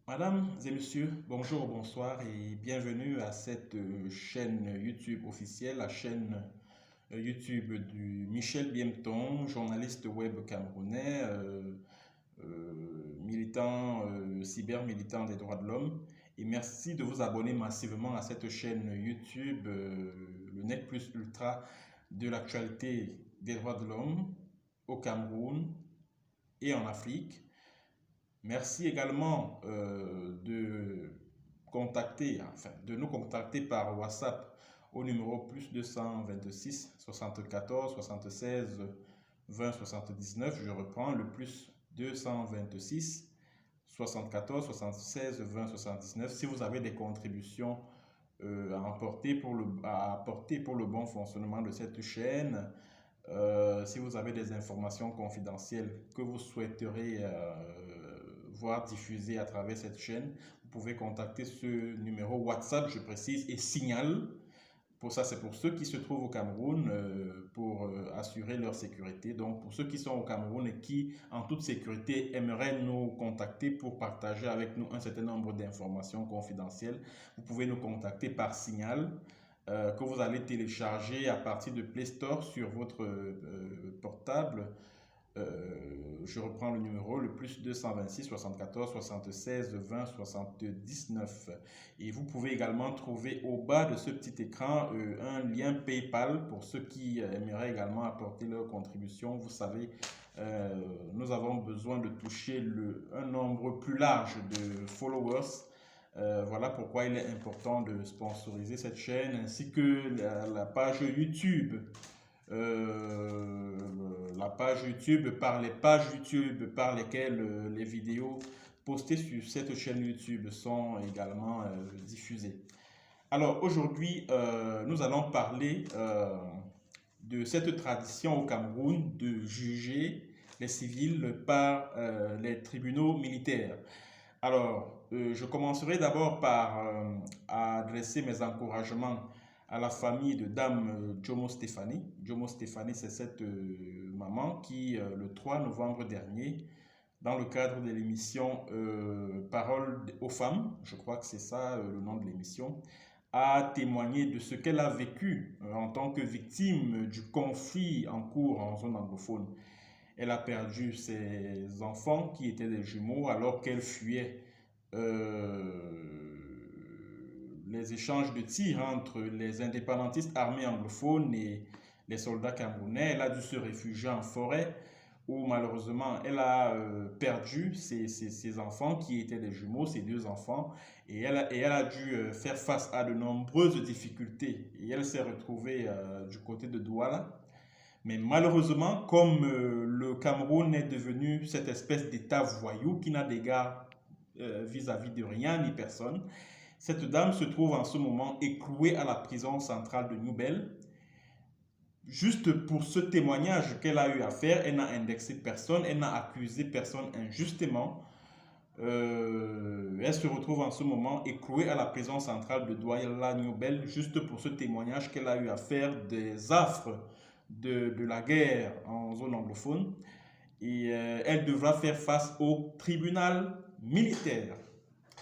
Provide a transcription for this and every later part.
Mesdames et messieurs, bonjour, bonsoir et bienvenue à cette chaîne YouTube officielle, la chaîne YouTube du Michel Biemton, journaliste web camerounais, militant, cyber-militant des droits de l'homme. Et merci de vous abonner massivement à cette chaîne YouTube, le Net Plus Ultra de l'actualité des droits de l'homme au Cameroun et en Afrique. Merci également de nous contacter par WhatsApp au numéro plus 226 74 76 20 79. Je reprends le plus 226 74 76 20 79. Si vous avez des contributions à apporter pour le bon fonctionnement de cette chaîne, si vous avez des informations confidentielles que vous souhaiterez voir diffusées à travers cette chaîne, vous pouvez contacter ce numéro WhatsApp, je précise, et Signal. Pour ça, c'est pour ceux qui se trouvent au Cameroun pour assurer leur sécurité. Donc, pour ceux qui sont au Cameroun et qui, en toute sécurité, aimeraient nous contacter pour partager avec nous un certain nombre d'informations confidentielles, vous pouvez nous contacter par Signal que vous allez télécharger à partir de Play Store sur votre portable. Je reprends le numéro, le plus 226 74 76 20 79. Et vous pouvez également trouver au bas de ce petit écran un lien PayPal pour ceux qui aimeraient également apporter leur contribution. Vous savez, nous avons besoin de toucher un nombre plus large de followers. Voilà pourquoi il est important de sponsoriser cette chaîne ainsi que la page YouTube. La page YouTube, par les pages YouTube par lesquelles les vidéos postées sur cette chaîne YouTube sont également diffusées. Alors aujourd'hui, nous allons parler de cette tradition au Cameroun de juger les civils par les tribunaux militaires. Alors, je commencerai d'abord par adresser mes encouragements à la famille de Dame Jomo Stéphanie. Jomo Stéphanie, c'est cette maman qui, le 3 novembre dernier, dans le cadre de l'émission Parole aux femmes, je crois que c'est ça le nom de l'émission, a témoigné de ce qu'elle a vécu en tant que victime du conflit en cours en zone anglophone. Elle a perdu ses enfants qui étaient des jumeaux alors qu'elle fuyait les échanges de tirs entre les indépendantistes armés anglophones et les soldats camerounais. Elle a dû se réfugier en forêt où malheureusement elle a perdu ses enfants qui étaient des jumeaux, ses deux enfants, et elle a dû faire face à de nombreuses difficultés. Et elle s'est retrouvée du côté de Douala. Mais malheureusement, comme le Cameroun est devenu cette espèce d'État voyou qui n'a d'égard vis-à-vis de rien ni personne, cette dame se trouve en ce moment écrouée à la prison centrale de Nouvelle. Juste pour ce témoignage qu'elle a eu à faire, elle n'a indexé personne, elle n'a accusé personne injustement. Elle se retrouve en ce moment écrouée à la prison centrale de Douala Nouvelle juste pour ce témoignage qu'elle a eu à faire des affres de la guerre en zone anglophone. Et elle devra faire face au tribunal militaire.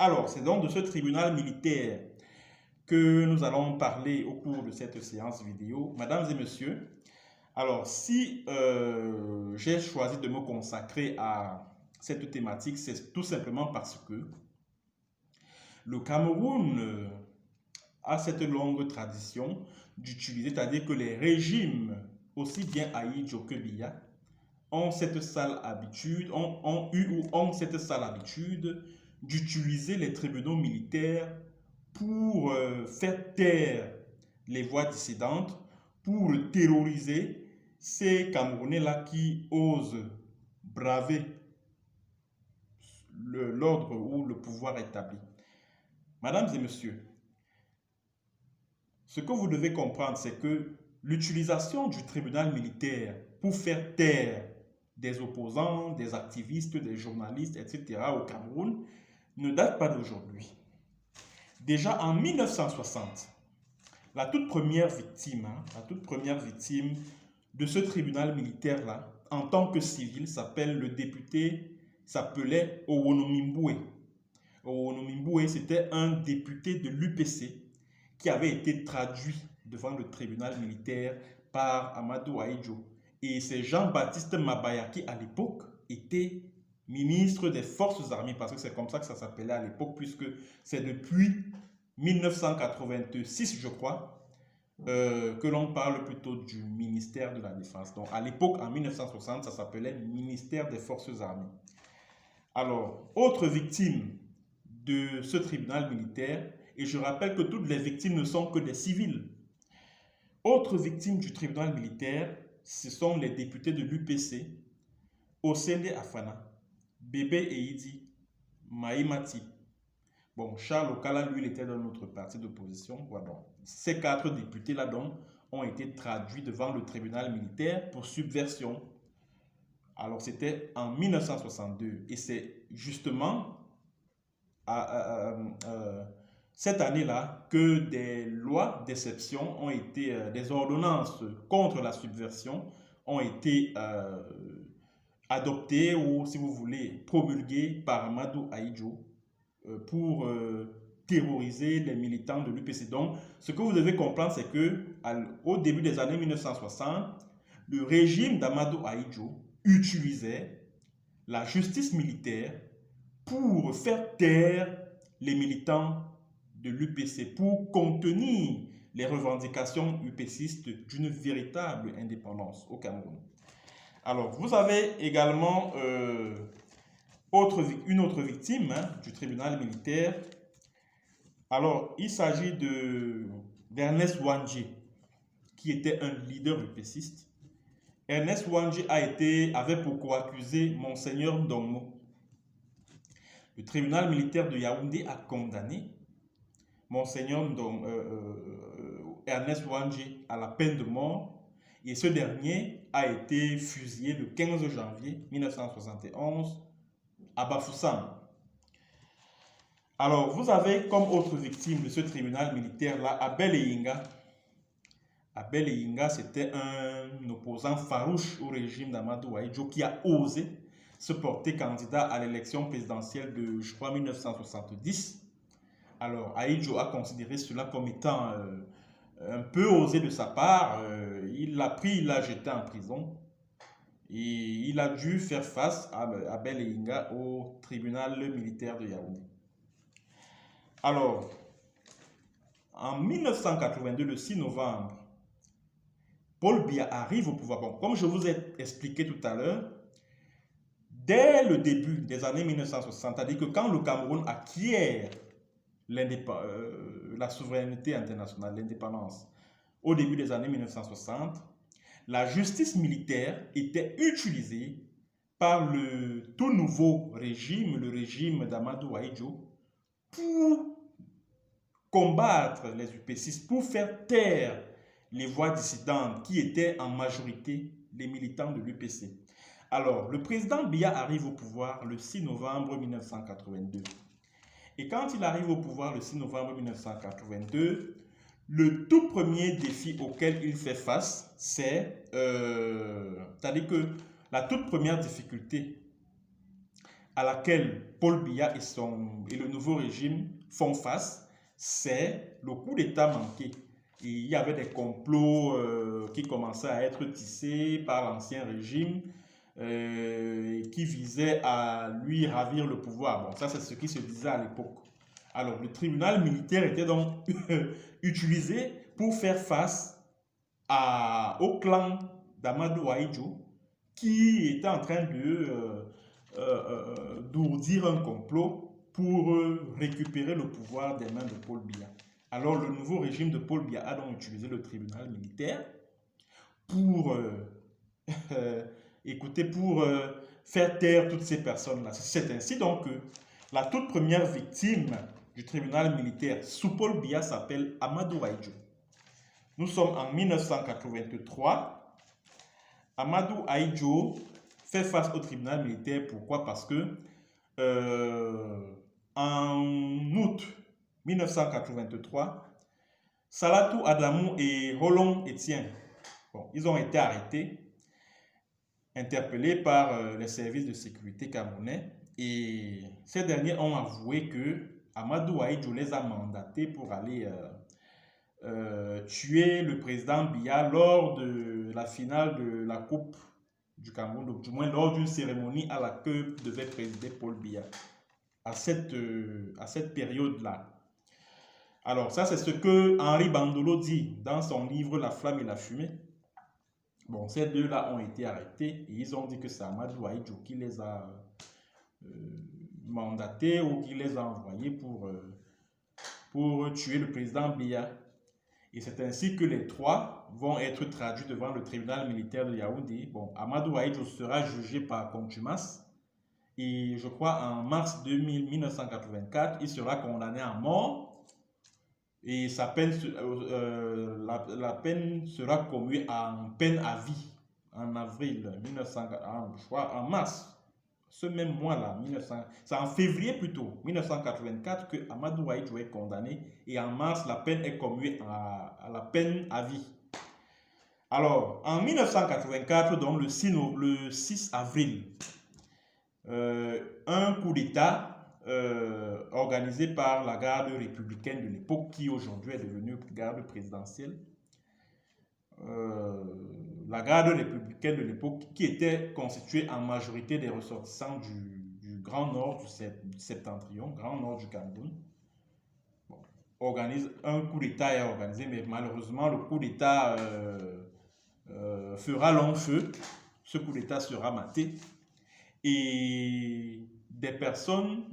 Alors, c'est donc de ce tribunal militaire que nous allons parler au cours de cette séance vidéo. Mesdames et messieurs, alors si j'ai choisi de me consacrer à cette thématique, c'est tout simplement parce que le Cameroun a cette longue tradition d'utiliser, c'est-à-dire que les régimes, aussi bien Aïdjo que Biya, ont cette sale habitude, ont cette sale habitude d'utiliser les tribunaux militaires pour faire taire les voix dissidentes, pour terroriser ces Camerounais-là qui osent braver l'ordre ou le pouvoir établi. Mesdames et messieurs, ce que vous devez comprendre, c'est que l'utilisation du tribunal militaire pour faire taire des opposants, des activistes, des journalistes, etc. au Cameroun ne date pas d'aujourd'hui. Déjà en 1960, la toute première victime de ce tribunal militaire-là, en tant que civil, s'appelait Owonomimbwe. Onomimboué, c'était un député de l'UPC qui avait été traduit devant le tribunal militaire par Amadou Ahidjo. Et c'est Jean-Baptiste Mabaya qui, à l'époque, était ministre des Forces armées, parce que c'est comme ça que ça s'appelait à l'époque, puisque c'est depuis 1986, je crois, que l'on parle plutôt du ministère de la Défense. Donc à l'époque, en 1960, ça s'appelait ministère des Forces armées. Alors, autre victime de ce tribunal militaire, et je rappelle que toutes les victimes ne sont que des civils. Autre victime du tribunal militaire, ce sont les députés de l'UPC, Osende Afana, Bébé Eidi, Maïmati. Bon, Charles Okala, lui, il était dans notre parti d'opposition. Voilà. Ces 4 députés-là, donc, ont été traduits devant le tribunal militaire pour subversion. Alors, c'était en 1962. Et c'est justement cette année-là que des lois d'exception ont été, des ordonnances contre la subversion ont été adoptées ou, si vous voulez, promulguées par Amadou Ahidjo pour terroriser les militants de l'UPC. Donc, ce que vous devez comprendre, c'est qu'au début des années 1960, le régime d'Amadou Ahidjo utilisait la justice militaire pour faire taire les militants de l'UPC, pour contenir les revendications UPCistes d'une véritable indépendance au Cameroun. Alors, vous avez également une autre victime du tribunal militaire. Alors, il s'agit d'Ernest Ouandjé, qui était un leader UPCiste. Ernest Ouandjé avait pour co-accusé Monseigneur Ndongo. Le tribunal militaire de Yaoundé a condamné Monseigneur Ernest Ouandjé à la peine de mort, et ce dernier a été fusillé le 15 janvier 1971 à Bafoussam. Alors, vous avez comme autre victime de ce tribunal militaire-là, Abel Eyinga. Abel Eyinga, c'était un opposant farouche au régime d'Amadou Ahidjo qui a osé se porter candidat à l'élection présidentielle de, je crois, 1970. Alors, Ahidjo a considéré cela comme étant un peu osé de sa part. Il l'a pris, il l'a jeté en prison. Et il a dû faire face à Abel Eyinga au tribunal militaire de Yaoundé. Alors, en 1982, le 6 novembre, Paul Biya arrive au pouvoir. Bon, comme je vous ai expliqué tout à l'heure, dès le début des années 1960, c'est-à-dire que quand le Cameroun acquiert la souveraineté internationale, l'indépendance, au début des années 1960, la justice militaire était utilisée par le tout nouveau régime, le régime d'Amadou Ahidjo, pour combattre les UPCistes, pour faire taire les voix dissidentes qui étaient en majorité les militants de l'UPC. Alors, le président Biya arrive au pouvoir le 6 novembre 1982. Et quand il arrive au pouvoir le 6 novembre 1982, le tout premier défi auquel il fait face, c'est-à-dire que la toute première difficulté à laquelle Paul Biya et le nouveau régime font face, c'est le coup d'État manqué. Et il y avait des complots qui commençaient à être tissés par l'ancien régime qui visaient à lui ravir le pouvoir. Bon, ça c'est ce qui se disait à l'époque. Alors, le tribunal militaire était donc utilisé pour faire face au clan d'Amadou Ahidjo qui était en train d'ourdir un complot pour récupérer le pouvoir des mains de Paul Biya. Alors, le nouveau régime de Paul Biya a donc utilisé le tribunal militaire pour, pour faire taire toutes ces personnes-là. C'est ainsi donc que la toute première victime du tribunal militaire sous Paul Biya s'appelle Amadou Ahidjo. Nous sommes en 1983. Amadou Ahidjo fait face au tribunal militaire. Pourquoi? Parce que en août 1983, Salatou Adamou et Rolong Etienne, ils ont été arrêtés, interpellés par les services de sécurité camerounais Et ces derniers ont avoué que Amadou Ahidjo les a mandatés pour aller tuer le président Biya lors de la finale de la Coupe du Cameroun, donc du moins lors d'une cérémonie à laquelle devait présider Paul Biya à cette période-là. Alors ça, c'est ce que Henri Bandolo dit dans son livre La flamme et la fumée. Bon, ces deux-là ont été arrêtés et ils ont dit que c'est Amadou Ahidjo qui les a mandatés ou qui les a envoyés pour tuer le président Biya. Et c'est ainsi que les trois vont être traduits devant le tribunal militaire de Yaoundé. Bon, Amadou Ahidjo sera jugé par contumace. Et je crois en mars 1984, il sera condamné à mort. Et sa peine, la peine sera commue en peine à vie en avril 1940, je crois en mars. Ce même mois-là, c'est en février plutôt, 1984, que Amadou Ahidjo est condamné et en mars, la peine est commuée à la peine à vie. Alors, en 1984, donc le 6 avril, un coup d'État organisé par la garde républicaine de l'époque, qui aujourd'hui est devenue garde présidentielle, la garde républicaine de l'époque, qui était constituée en majorité des ressortissants du Grand Nord, du Septentrion, Grand Nord du Cameroun, bon, organise un coup d'État est organisé, mais malheureusement le coup d'État fera long feu. Ce coup d'État sera maté et des personnes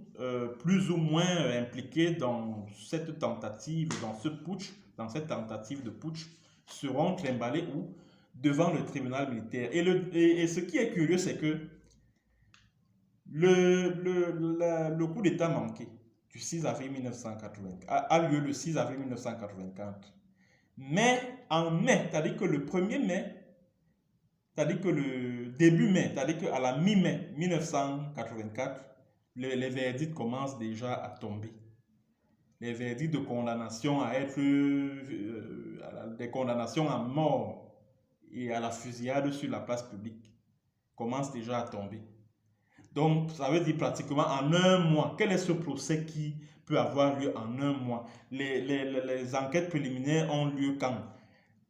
plus ou moins impliquées dans cette tentative, dans ce putsch, dans cette tentative de putsch, seront trimballées où? Devant le tribunal militaire. Et ce qui est curieux, c'est que le coup d'État manqué du 6 avril 1980 a lieu le 6 avril 1984. Mais en mai, c'est-à-dire que le 1er mai, c'est-à-dire que le début mai, c'est-à-dire qu'à la mi-mai 1984, les verdicts commencent déjà à tomber. Les verdicts de condamnation à être des condamnations à mort et à la fusillade sur la place publique commencent déjà à tomber. Donc, ça veut dire pratiquement en un mois. Quel est ce procès qui peut avoir lieu en un mois? Les enquêtes préliminaires ont lieu quand?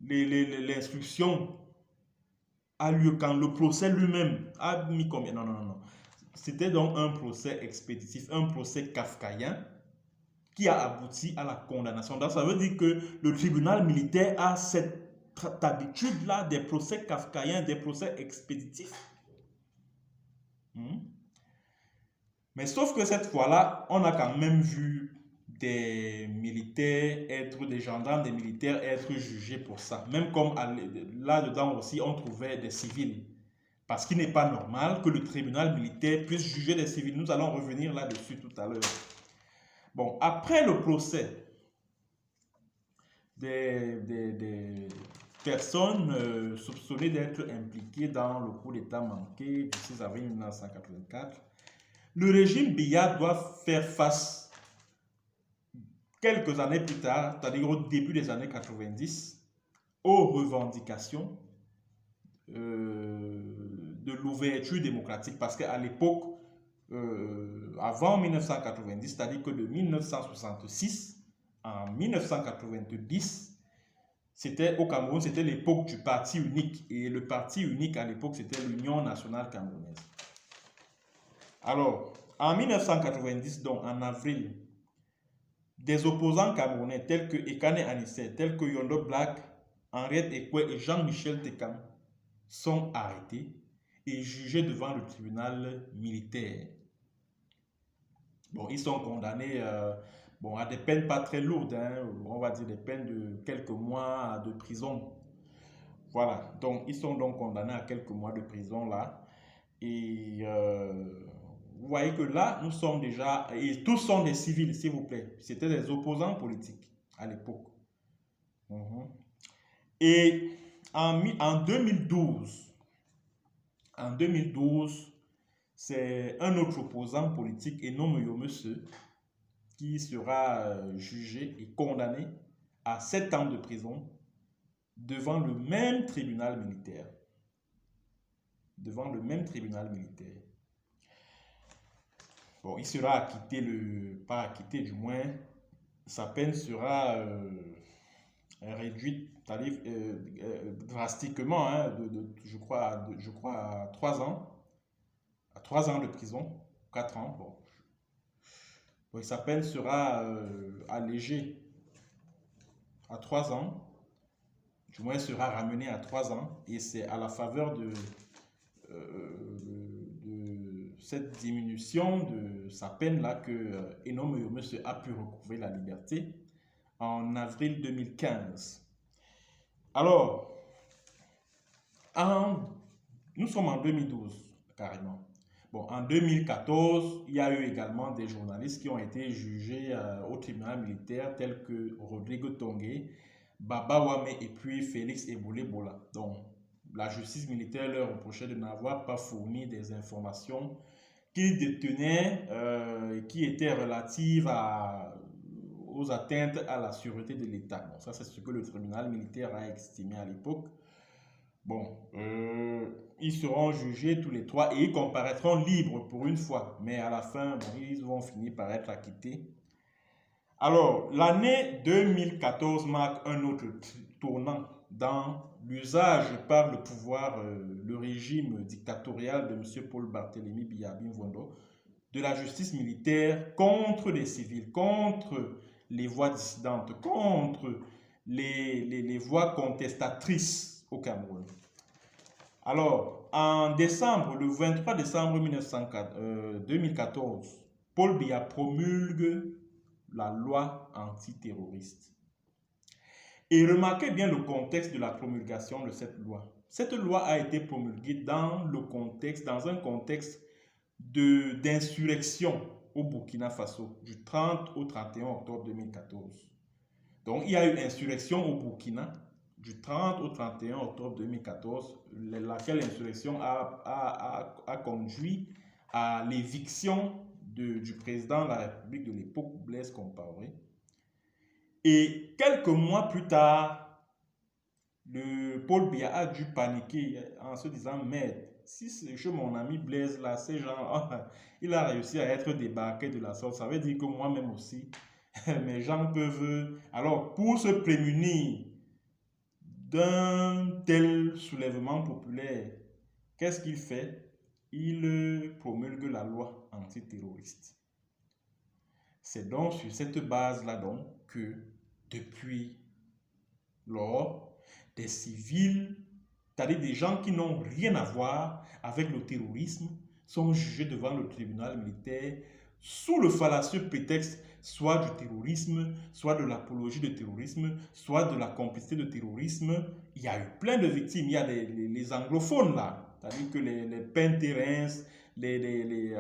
L'instruction a lieu quand? Le procès lui-même a mis combien? Non, non, non, non. C'était donc un procès expéditif, un procès kafkaïen qui a abouti à la condamnation. Donc, ça veut dire que le tribunal militaire a cette habitude-là des procès kafkaïens, des procès expéditifs. Mais sauf que cette fois-là, on a quand même vu des militaires être, des gendarmes, des militaires être jugés pour ça. Même comme là-dedans aussi, on trouvait des civils. Parce qu'il n'est pas normal que le tribunal militaire puisse juger des civils. Nous allons revenir là-dessus tout à l'heure. Bon, après le procès des personnes soupçonnées d'être impliquées dans le coup d'État manqué du 6 avril 1984, le régime Biya doit faire face quelques années plus tard, c'est-à-dire au début des années 90, aux revendications de l'ouverture démocratique. Parce qu'à l'époque, avant 1990, c'est-à-dire que de 1966 en 1990, c'était au Cameroun, c'était l'époque du parti unique. Et le parti unique à l'époque, c'était l'Union nationale camerounaise. Alors, en 1990, donc en avril, des opposants camerounais tels que Ekane Anissé, tels que Yondo Black, Henriette Ekwe et Jean-Michel Tekam sont arrêtés et jugés devant le tribunal militaire. Bon, ils sont condamnés bon, à des peines pas très lourdes, hein, on va dire des peines de quelques mois de prison. Voilà, donc ils sont donc condamnés à quelques mois de prison là. Et vous voyez que là, nous sommes déjà, et tous sont des civils, s'il vous plaît. C'était des opposants politiques à l'époque. Et en 2012, c'est un autre opposant politique, Enom Yomese, qui sera jugé et condamné à 7 ans de prison devant le même tribunal militaire. Devant le même tribunal militaire. Bon, il sera acquitté, pas acquitté du moins, sa peine sera réduite drastiquement, hein, je crois à 3 ans, à 3 ans de prison, 4 ans. Bon. Donc, sa peine sera allégée à 3 ans, du moins sera ramenée à 3 ans, et c'est à la faveur de cette diminution de sa peine-là que Enom Yomese a pu recouvrer la liberté en avril 2015. Alors, nous sommes en 2012, carrément. Bon, en 2014, il y a eu également des journalistes qui ont été jugés au tribunal militaire, tels que Rodrigo Tongue, Baba Wame et puis Félix Eboulé Bola. Donc, la justice militaire leur reprochait de n'avoir pas fourni des informations qu'ils détenaient, qui étaient relatives aux atteintes à la sûreté de l'État. Bon, ça, c'est ce que le tribunal militaire a estimé à l'époque. Bon, ils seront jugés tous les trois et ils comparaîtront libres pour une fois. Mais à la fin, bon, ils vont finir par être acquittés. Alors, l'année 2014 marque un autre tournant dans l'usage par le pouvoir, le régime dictatorial de M. Paul Barthélémy Biya-Mvondo, de la justice militaire contre les civils, contre les voix dissidentes, contre les voix contestatrices au Cameroun. Alors, en décembre, le 23 décembre 2014, Paul Biya promulgue la loi antiterroriste. Et remarquez bien le contexte de la promulgation de cette loi. Cette loi a été promulguée dans un contexte d'insurrection au Burkina Faso du 30 au 31 octobre 2014. Donc, il y a eu insurrection au Burkina du 30 au 31 octobre 2014, laquelle insurrection a conduit à l'éviction du président de la République de l'époque, Blaise Compaoré. Et quelques mois plus tard, le Paul Biya a dû paniquer en se disant, merde, si c'est chez mon ami Blaise là, ces gens, il a réussi à être débarqué de la sorte, ça veut dire que moi-même aussi, mes gens peuvent... Alors, pour se prémunir d'un tel soulèvement populaire, qu'est-ce qu'il fait? Il promulgue la loi antiterroriste. C'est donc sur cette base-là donc que depuis lors, des civils, c'est-à-dire des gens qui n'ont rien à voir avec le terrorisme, sont jugés devant le tribunal militaire sous le fallacieux prétexte soit du terrorisme, soit de l'apologie de terrorisme, soit de la complicité de terrorisme. Il y a eu plein de victimes. Il y a les anglophones là, c'est-à-dire que les Penterens, les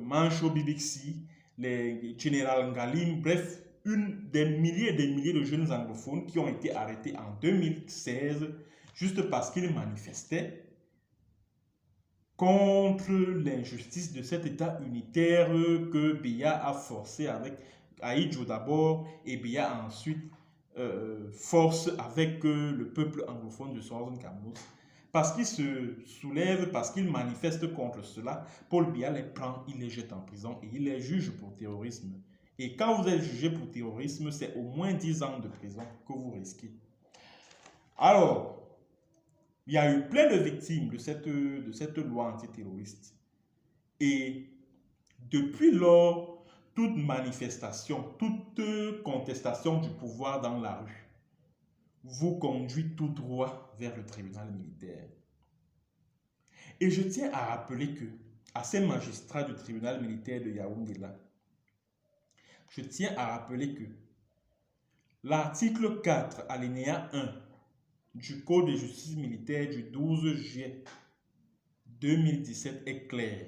Mancho Bibixi, les General Ngalim, bref, des milliers et des milliers de jeunes anglophones qui ont été arrêtés en 2016 juste parce qu'ils manifestaient contre l'injustice de cet État unitaire que Biya a forcé avec Ahidjo d'abord et Biya ensuite force avec le peuple anglophone de Southern Cameroun. Parce qu'ils se soulèvent, parce qu'ils manifestent contre cela, Paul Biya les prend, il les jette en prison et il les juge pour terrorisme. Et quand vous êtes jugé pour terrorisme, c'est au moins 10 ans de prison que vous risquez. Alors, il y a eu plein de victimes de cette loi antiterroriste. Et depuis lors, toute manifestation, toute contestation du pouvoir dans la rue vous conduit tout droit vers le tribunal militaire. Et je tiens à rappeler que, à ces magistrats du tribunal militaire de Yaoundé-là, je tiens à rappeler que l'article 4, alinéa 1 du Code de justice militaire du 12 juillet 2017 est clair.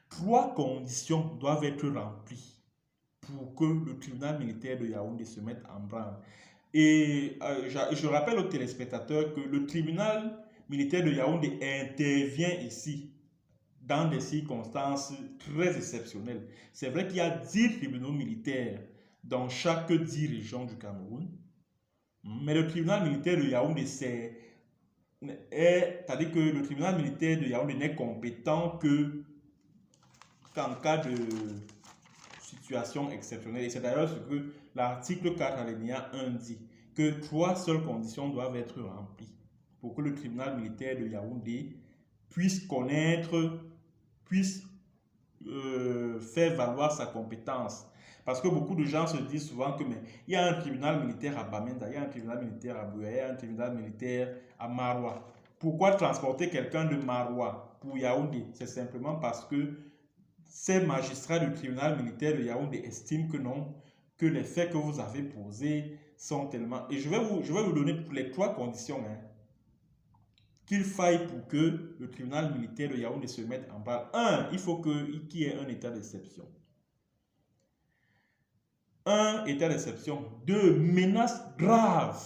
3 conditions doivent être remplies pour que le tribunal militaire de Yaoundé se mette en branle. Et je rappelle aux téléspectateurs que le tribunal militaire de Yaoundé intervient ici dans des circonstances très exceptionnelles. C'est vrai qu'il y a 10 tribunaux militaires dans chaque 10 régions du Cameroun, mais le tribunal militaire de Yaoundé, c'est-à-dire que le tribunal militaire de Yaoundé n'est compétent que qu'en cas de situation exceptionnelle, et c'est d'ailleurs ce que l'article 4 alinéa 1 dit, que 3 seules conditions doivent être remplies pour que le tribunal militaire de Yaoundé puisse connaître, puisse faire valoir sa compétence. Parce que beaucoup de gens se disent souvent que mais, il y a un tribunal militaire à Bamenda, il y a un tribunal militaire à Boué, il y a un tribunal militaire à Maroua. Pourquoi transporter quelqu'un de Maroua pour Yaoundé? C'est simplement parce que ces magistrats du tribunal militaire de Yaoundé estiment que non, que les faits que vous avez posés sont tellement... Et je vais vous donner les 3 conditions qu'il faille pour que le tribunal militaire de Yaoundé se mette en parle. 1, il faut qu'il y ait un état d'exception. 1, état d'exception. 2, menace grave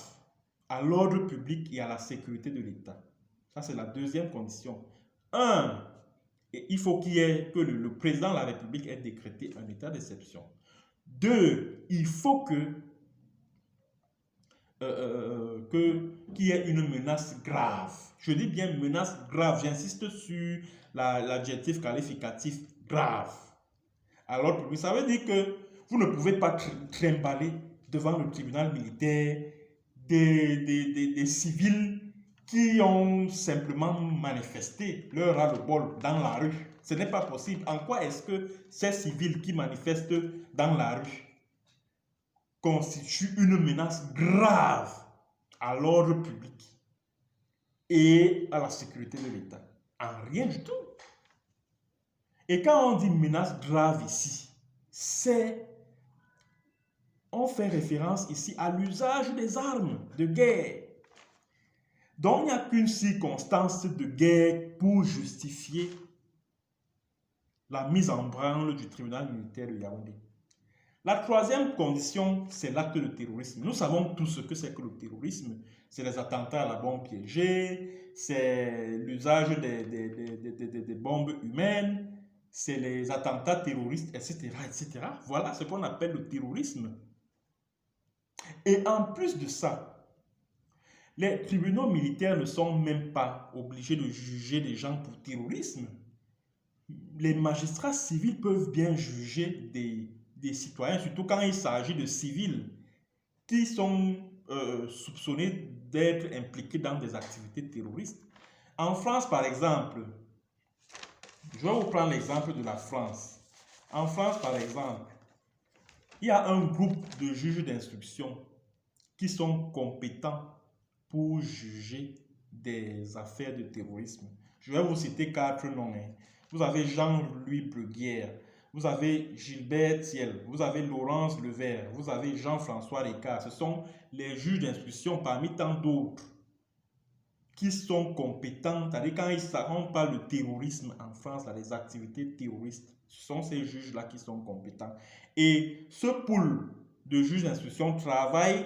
à l'ordre public et à la sécurité de l'État. Ça, c'est la 2e condition. 1, il faut qu'il y ait que le président de la République ait décrété un état d'exception. 2, il faut qu'il y ait une menace grave. Je dis bien menace grave, j'insiste sur l'adjectif qualificatif grave. Alors, ça veut dire que vous ne pouvez pas trimballer devant le tribunal militaire des civils qui ont simplement manifesté leur ras-le-bol dans la rue. Ce n'est pas possible. En quoi est-ce que ces civils qui manifestent dans la rue constituent une menace grave à l'ordre public et à la sécurité de l'État? En rien du tout. Et quand on dit menace grave ici, on fait référence ici à l'usage des armes de guerre. Donc, il n'y a qu'une circonstance de guerre pour justifier la mise en branle du tribunal militaire de Yaoundé. La 3e condition, c'est l'acte de terrorisme. Nous savons tous ce que c'est que le terrorisme. C'est les attentats à la bombe piégée, c'est l'usage des bombes humaines, c'est les attentats terroristes, etc., etc. Voilà ce qu'on appelle le terrorisme. Et en plus de ça, les tribunaux militaires ne sont même pas obligés de juger des gens pour terrorisme. Les magistrats civils peuvent bien juger des citoyens, surtout quand il s'agit de civils qui sont soupçonnés d'être impliqués dans des activités terroristes. En France, par exemple, je vais vous prendre l'exemple de la France. En France, par exemple, il y a un groupe de juges d'instruction qui sont compétents pour juger des affaires de terrorisme. Je vais vous citer 4 noms. Vous avez Jean-Louis Bruguière, vous avez Gilbert Thiel, vous avez Laurence Levert, vous avez Jean-François Ricard. Ce sont les juges d'instruction parmi tant d'autres qui sont compétents. C'est-à-dire quand on parle de terrorisme en France, là, les activités terroristes, ce sont ces juges-là qui sont compétents. Et ce pool de juges d'instruction travaille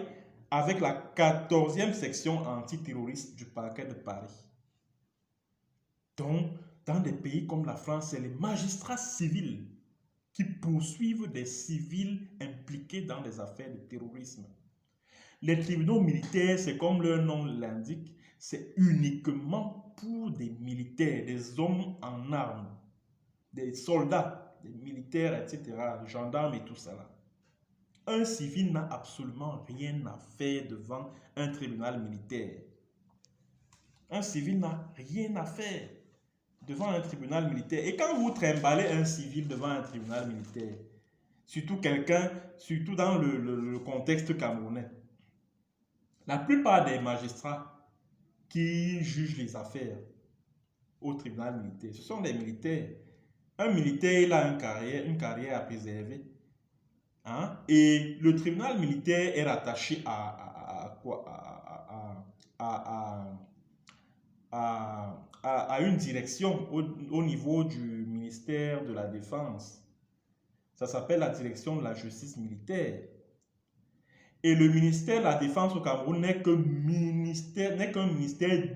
avec la 14e section antiterroriste du parquet de Paris. Donc, dans des pays comme la France, c'est les magistrats civils qui poursuivent des civils impliqués dans des affaires de terrorisme. Les tribunaux militaires, c'est comme leur nom l'indique, c'est uniquement pour des militaires, des hommes en armes, des soldats, des militaires, etc., des gendarmes et tout ça. Un civil n'a absolument rien à faire devant un tribunal militaire. Un civil n'a rien à faire devant un tribunal militaire. Et quand vous trimballez un civil devant un tribunal militaire, surtout dans le contexte camerounais, la plupart des magistrats qui jugent les affaires au tribunal militaire, ce sont des militaires. Un militaire, il a une carrière à préserver. Hein? Et le tribunal militaire est rattaché à une direction au niveau du ministère de la Défense. Ça s'appelle la direction de la justice militaire. Et le ministère de la Défense au Cameroun n'est qu'un ministère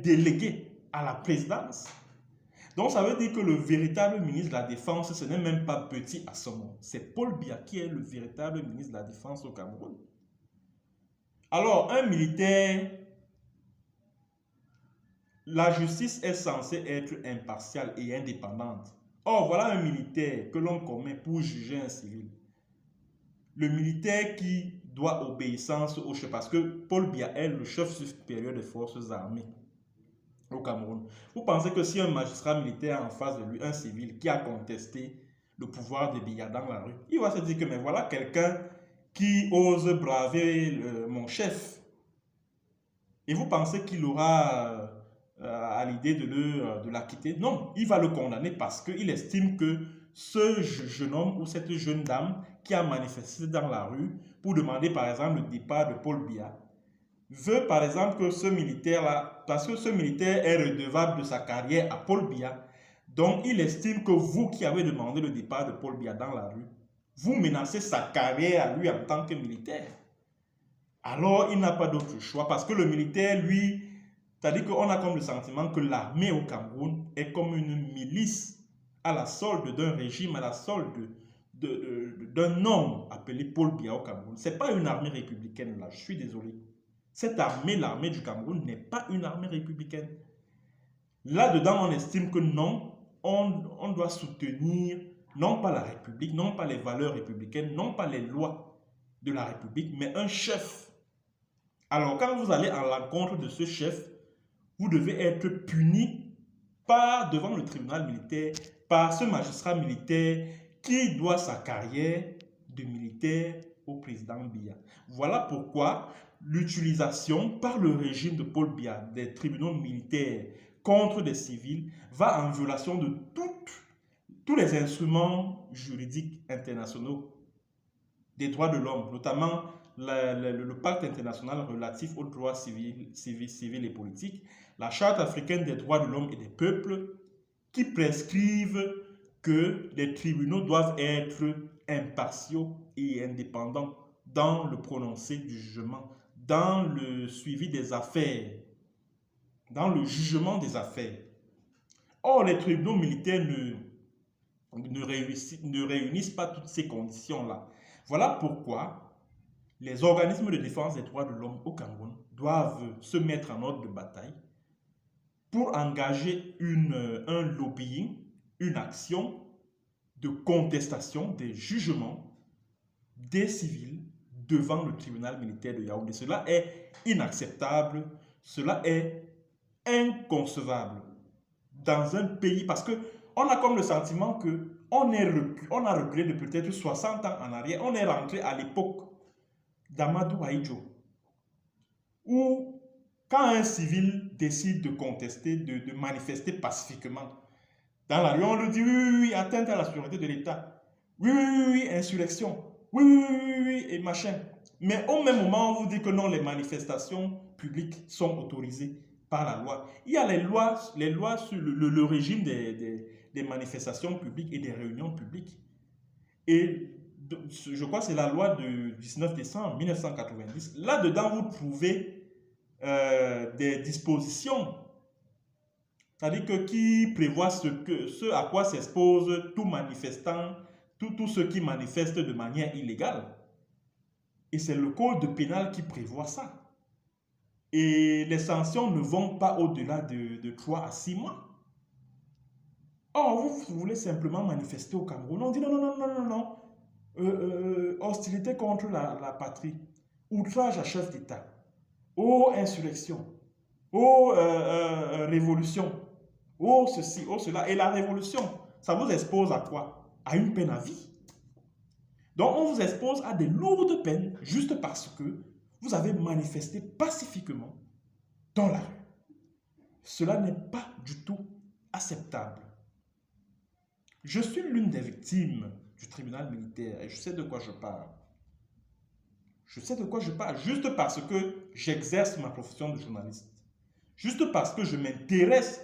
délégué à la présidence. Donc, ça veut dire que le véritable ministre de la Défense, ce n'est même pas Petit Assomo. C'est Paul Biya qui est le véritable ministre de la Défense au Cameroun. Alors, un militaire, la justice est censée être impartiale et indépendante. Or, voilà un militaire que l'on commet pour juger un civil. Le militaire qui doit obéissance au chef, parce que Paul Biya est le chef supérieur des forces armées au Cameroun. Vous pensez que si un magistrat militaire a en face de lui, un civil qui a contesté le pouvoir de Biya dans la rue, il va se dire que mais voilà quelqu'un qui ose braver mon chef. Et vous pensez qu'il aura à l'idée de l'acquitter? Non, il va le condamner parce qu'il estime que ce jeune homme ou cette jeune dame qui a manifesté dans la rue pour demander par exemple le départ de Paul Biya veut par exemple que ce militaire-là, parce que ce militaire est redevable de sa carrière à Paul Biya, donc il estime que vous qui avez demandé le départ de Paul Biya dans la rue, vous menacez sa carrière à lui en tant que militaire. Alors il n'a pas d'autre choix parce que le militaire, lui, c'est-à-dire qu'on a comme le sentiment que l'armée au Cameroun est comme une milice à la solde d'un régime, à la solde d'un homme appelé Paul Biya au Cameroun. Ce n'est pas une armée républicaine là, je suis désolé. Cette armée, l'armée du Cameroun, n'est pas une armée républicaine. Là-dedans, on estime que non, on doit soutenir non pas la République, non pas les valeurs républicaines, non pas les lois de la République, mais un chef. Alors, quand vous allez à l'encontre de ce chef, vous devez être puni par devant le tribunal militaire, par ce magistrat militaire qui doit sa carrière de militaire au président Biya. Voilà pourquoi l'utilisation par le régime de Paul Biya des tribunaux militaires contre des civils va en violation de tous les instruments juridiques internationaux des droits de l'homme, notamment le pacte international relatif aux droits civils et politiques, la charte africaine des droits de l'homme et des peuples, qui prescrivent que les tribunaux doivent être impartiaux et indépendants dans le prononcé du jugement, dans le suivi des affaires, dans le jugement des affaires. Or, les tribunaux militaires ne réunissent pas toutes ces conditions-là. Voilà pourquoi les organismes de défense des droits de l'homme au Cameroun doivent se mettre en ordre de bataille pour engager un lobbying, une action de contestation des jugements des civils devant le tribunal militaire de Yaoundé. Cela est inacceptable, cela est inconcevable dans un pays parce qu'on a comme le sentiment qu'on a reculé de peut-être 60 ans en arrière, on est rentré à l'époque d'Amadou Ahidjo, où quand un civil décide de contester, de manifester pacifiquement dans la rue, on lui dit oui, atteinte à la sécurité de l'État, oui, insurrection, oui, et machin. Mais au même moment, on vous dit que non, les manifestations publiques sont autorisées par la loi. Il y a les lois sur le régime des manifestations publiques et des réunions publiques. Et je crois que c'est la loi du 19 décembre 1990. Là-dedans, vous trouvez des dispositions, c'est-à-dire que qui prévoit ce à quoi s'expose tout manifestant, tous ceux qui manifestent de manière illégale. Et c'est le code pénal qui prévoit ça. Et les sanctions ne vont pas au-delà de 3 à 6 mois. Or, vous voulez simplement manifester au Cameroun. On dit non. Hostilité contre la patrie, outrage à chef d'État, insurrection, révolution, ceci, cela. Et la révolution, ça vous expose à quoi? À une peine à vie. Donc on vous expose à des lourdes peines juste parce que vous avez manifesté pacifiquement dans la rue. Cela n'est pas du tout acceptable. Je suis l'une des victimes du tribunal militaire et je sais de quoi je parle. Je sais de quoi je parle juste parce que j'exerce ma profession de journaliste. Juste parce que je m'intéresse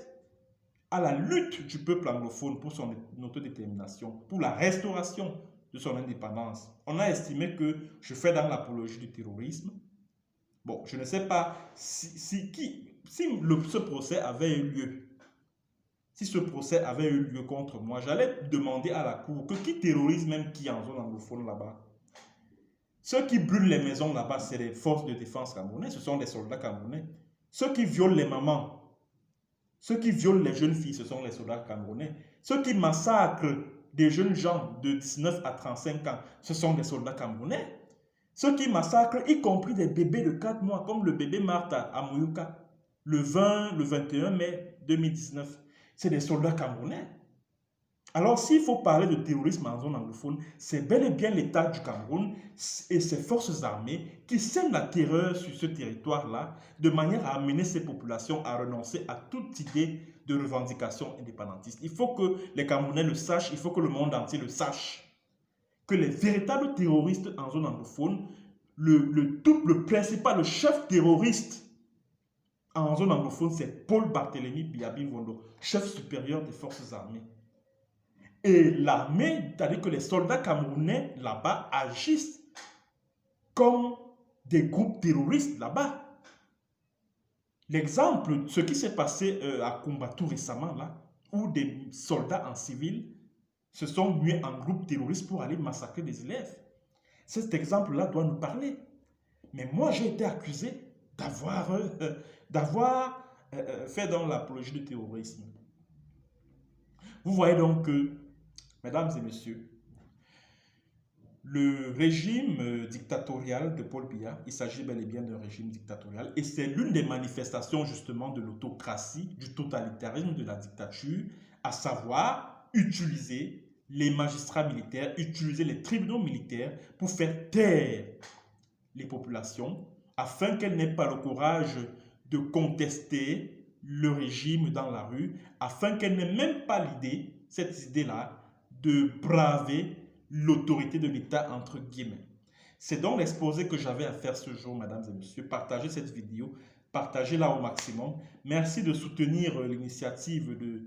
à la lutte du peuple anglophone pour son autodétermination, pour la restauration de son indépendance. On a estimé que je fais dans l'apologie du terrorisme. Bon, je ne sais pas si ce procès avait eu lieu. Si ce procès avait eu lieu contre moi, j'allais demander à la cour que qui terrorise même qui en zone anglophone là-bas. Ceux qui brûlent les maisons là-bas, c'est les forces de défense camerounaises, ce sont des soldats camerounais. Ceux qui violent les mamans, Ceux qui violent les jeunes filles, ce sont les soldats camerounais. Ceux qui massacrent des jeunes gens de 19 à 35 ans, ce sont des soldats camerounais. Ceux qui massacrent, y compris des bébés de 4 mois, comme le bébé Martha à Mouyouka, le 21 mai 2019, c'est des soldats camerounais. Alors, s'il faut parler de terrorisme en zone anglophone, c'est bel et bien l'État du Cameroun et ses forces armées qui sèment la terreur sur ce territoire-là, de manière à amener ces populations à renoncer à toute idée de revendication indépendantiste. Il faut que les Camerounais le sachent, il faut que le monde entier le sache, que les véritables terroristes en zone anglophone, le principal, le chef terroriste en zone anglophone, c'est Paul Barthélemy Biabi Mvondo, chef supérieur des forces armées. Et l'armée, c'est-à-dire que les soldats camerounais là-bas agissent comme des groupes terroristes là-bas. L'exemple, ce qui s'est passé à Kumba tout récemment, là, où des soldats en civil se sont mués en groupe terroriste pour aller massacrer des élèves. Cet exemple-là doit nous parler. Mais moi, j'ai été accusé d'avoir fait dans l'apologie du terrorisme. Vous voyez donc que, mesdames et messieurs, le régime dictatorial de Paul Biya, il s'agit bel et bien d'un régime dictatorial et c'est l'une des manifestations justement de l'autocratie, du totalitarisme, de la dictature, à savoir utiliser les magistrats militaires, utiliser les tribunaux militaires pour faire taire les populations afin qu'elles n'aient pas le courage de contester le régime dans la rue, afin qu'elles n'aient même pas l'idée, cette idée-là, de braver l'autorité de l'État, entre guillemets. C'est donc l'exposé que j'avais à faire ce jour, mesdames et messieurs. Partagez cette vidéo, partagez-la au maximum. Merci de soutenir l'initiative de